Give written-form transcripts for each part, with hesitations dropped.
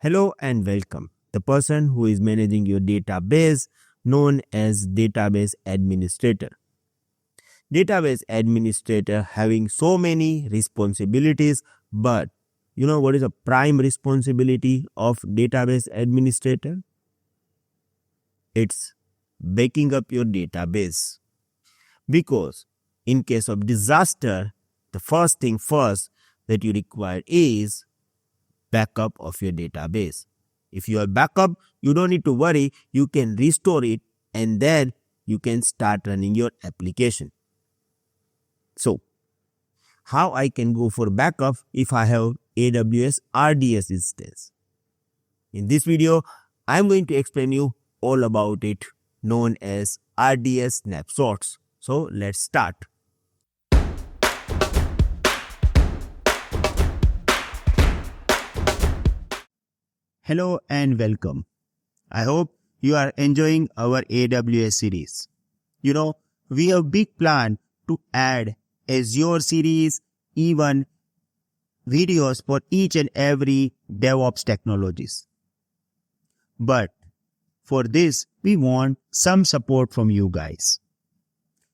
Hello and welcome. The person who is managing your database, known as database administrator. Database administrator having so many responsibilities, but you know what is a prime responsibility of database administrator? It's backing up your database. Because in case of disaster, the first thing first that you require is backup of your database. If you are backup, you don't need to worry. You can restore it and then you can start running your application. So, how I can go for backup if I have AWS RDS instance? In this video, I'm going to explain you all about it, known as RDS Snapshots. So, let's start. Hello and welcome. I hope you are enjoying our AWS series. We have big plan to add Azure series, even videos for each and every DevOps technologies. But for this, we want some support from you guys.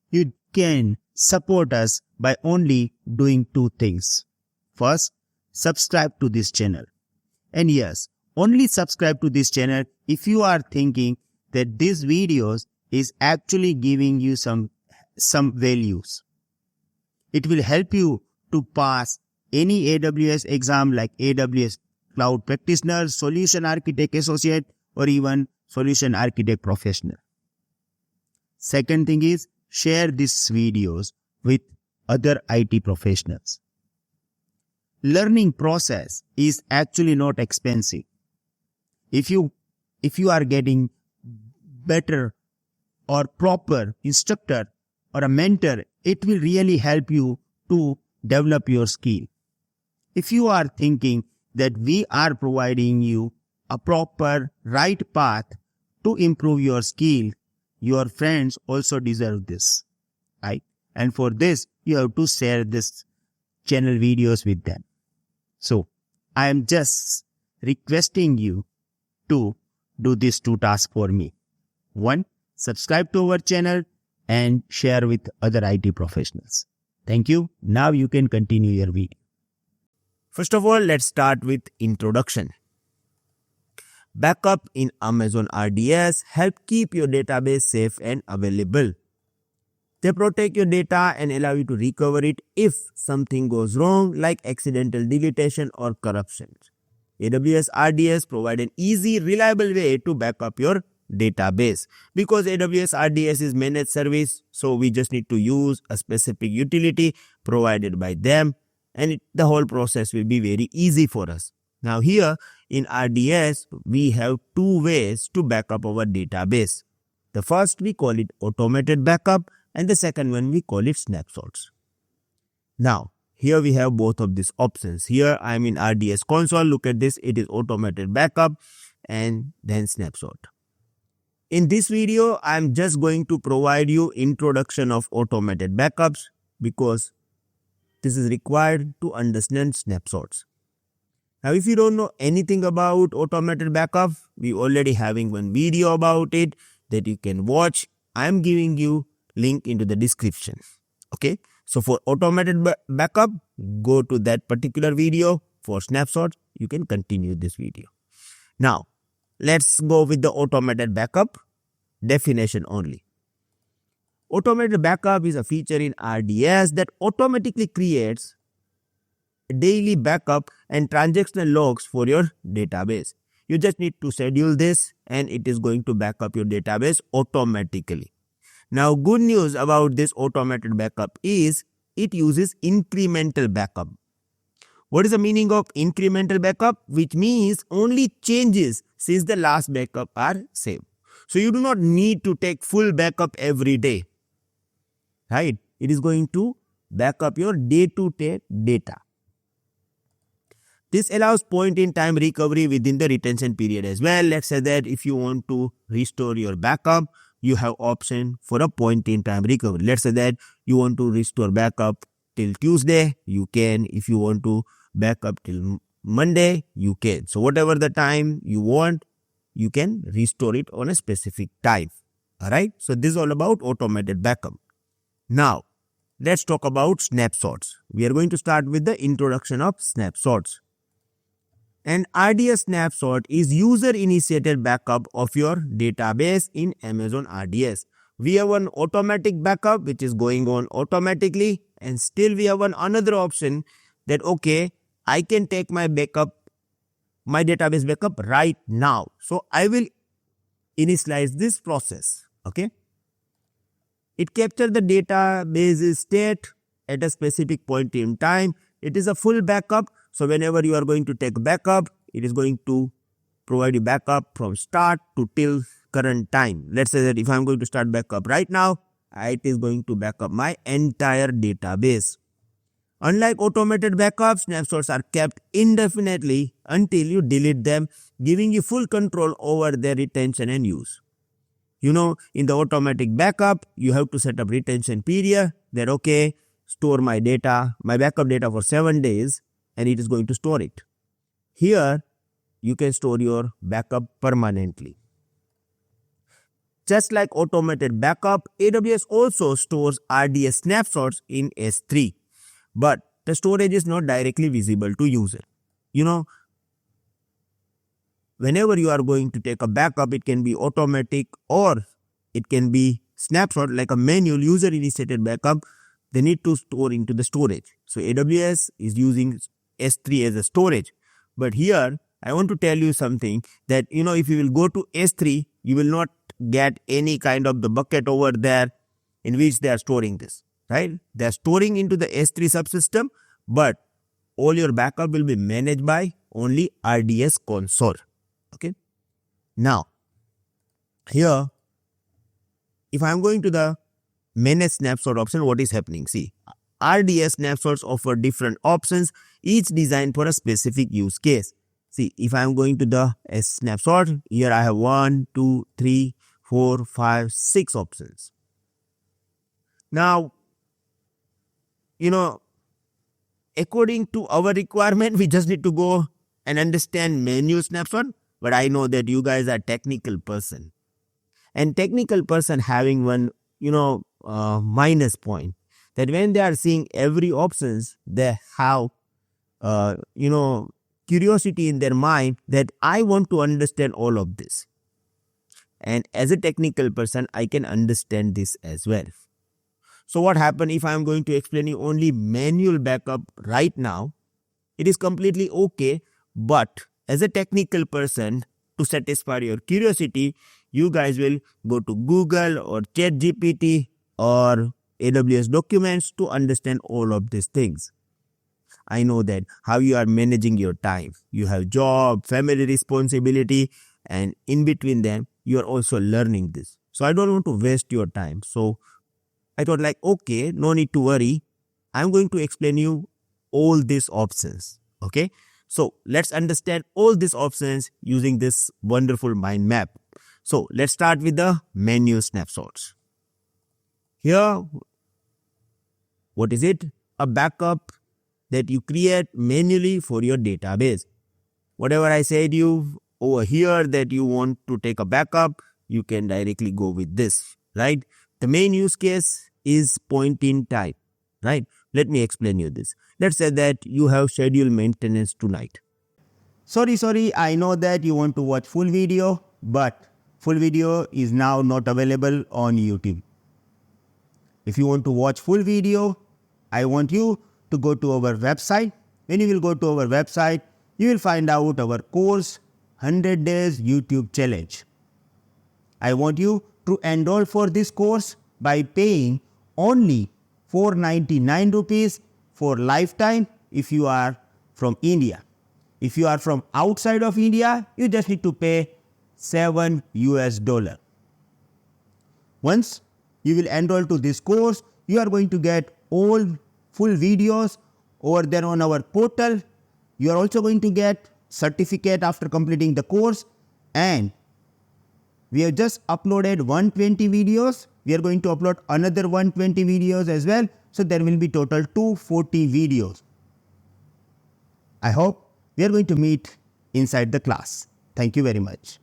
You can support us by only doing two things. First, subscribe to this channel. And yes, only subscribe to this channel if you are thinking that this videos is actually giving you some values. It will help you to pass any AWS exam like AWS Cloud Practitioner, Solution Architect Associate, or even Solution Architect Professional. Second thing is, share these videos with other IT professionals. Learning process is actually not expensive. If you are getting better or proper instructor or a mentor, it will really help you to develop your skill. If you are thinking that we are providing you a proper right path to improve your skill, your friends also deserve this, right? And for this, you have to share this channel videos with them. So, I am just requesting you to do these two tasks for me. One, subscribe to our channel and share with other IT professionals. Thank you. Now you can continue your video. First of all, let's start with introduction. Backup in Amazon RDS help keep your database safe and available. They protect your data and allow you to recover it if something goes wrong, like accidental deletion or corruption. AWS RDS provide an easy, reliable way to back up your database. Because AWS RDS is managed service, so we just need to use a specific utility provided by them, and the whole process will be very easy for us. Now here in RDS, we have two ways to back up our database. The first, we call it automated backup, and the second one, we call it snapshots. Now, here we have both of these options. Here I am in RDS console. Look at this. It is automated backup and then snapshot. In this video, I am just going to provide you introduction of automated backups because this is required to understand snapshots. Now, if you don't know anything about automated backup, we already having one video about it that you can watch. I am giving you link into the description. Okay. So for automated backup, go to that particular video. For snapshot, you can continue this video. Now, let's go with the automated backup definition only. Automated backup is a feature in RDS that automatically creates daily backup and transactional logs for your database. You just need to schedule this and it is going to back up your database automatically. Now, good news about this automated backup is it uses incremental backup. What is the meaning of incremental backup? Which means only changes since the last backup are saved. So you do not need to take full backup every day, right? It is going to back up your day-to-day data. This allows point-in-time recovery within the retention period as well. Let's say that if you want to restore your backup, you have option for a point-in-time recovery. Let's say that you want to restore backup till Tuesday, you can. If you want to back up till Monday, you can. So whatever the time you want, you can restore it on a specific time. Alright, so this is all about automated backup. Now, let's talk about snapshots. We are going to start with the introduction of snapshots. An RDS snapshot is user-initiated backup of your database in Amazon RDS. We have one automatic backup which is going on automatically, and still we have one another option that okay, I can take my backup, my database backup right now. So I will initialize this process. Okay. It captures the database state at a specific point in time. It is a full backup. So whenever you are going to take backup, it is going to provide you backup from start to till current time. Let's say that if I'm going to start backup right now, it is going to back up my entire database. Unlike automated backups, snapshots are kept indefinitely until you delete them, giving you full control over their retention and use. You know, in the automatic backup, you have to set up retention period that okay, store my data, my backup data for 7 days, and it is going to store it. Here, you can store your backup permanently. Just like automated backup, AWS also stores RDS snapshots in S3. But the storage is not directly visible to user. You know, whenever you are going to take a backup, it can be automatic or it can be snapshot like a manual user-initiated backup. They need to store into the storage. So AWS is using S3 as a storage. But here, I want to tell you something that, you know, if you will go to S3, you will not get any kind of the bucket over there in which they are storing this, right? They are storing into the S3 subsystem, but all your backup will be managed by only RDS console. Okay. Now, here, if I am going to the manage snapshot option, what is happening? See, RDS snapshots offer different options, each designed for a specific use case. See, if I am going to the snapshot, here I have 1, 2, 3, 4, 5, 6 options. Now, you know, according to our requirement, we just need to go and understand menu snapshot. But I know that you guys are technical person. And technical person having one, minus point. That when they are seeing every options, they have, curiosity in their mind that I want to understand all of this. And as a technical person, I can understand this as well. So what happens if I am going to explain you only manual backup right now? It is completely okay, but as a technical person, to satisfy your curiosity, you guys will go to Google or ChatGPT or AWS documents to understand all of these things. I know that how you are managing your time. You have job, family responsibility, and in between them, you are also learning this. So I don't want to waste your time. So I thought like, okay, no need to worry. I'm going to explain you all these options. Okay. So let's understand all these options using this wonderful mind map. So let's start with the menu snapshots. Here, what is it? A backup that you create manually for your database. Whatever I said you over here that you want to take a backup, you can directly go with this, right? The main use case is point in time, right? Let me explain you this. Let's say that you have scheduled maintenance tonight. Sorry, I know that you want to watch full video, but full video is now not available on YouTube. If you want to watch full video, I want you to go to our website. When you will go to our website, you will find out our course 100 Days YouTube Challenge. I want you to enroll for this course by paying only 499 rupees for lifetime if you are from India. If you are from outside of India, you just need to pay $7 US. Once you will enroll to this course, you are going to get all full videos over there on our portal. You are also going to get certificate after completing the course, and we have just uploaded 120 videos. We are going to upload another 120 videos as well. So there will be total 240 videos. I hope We are going to meet inside the class. Thank you very much.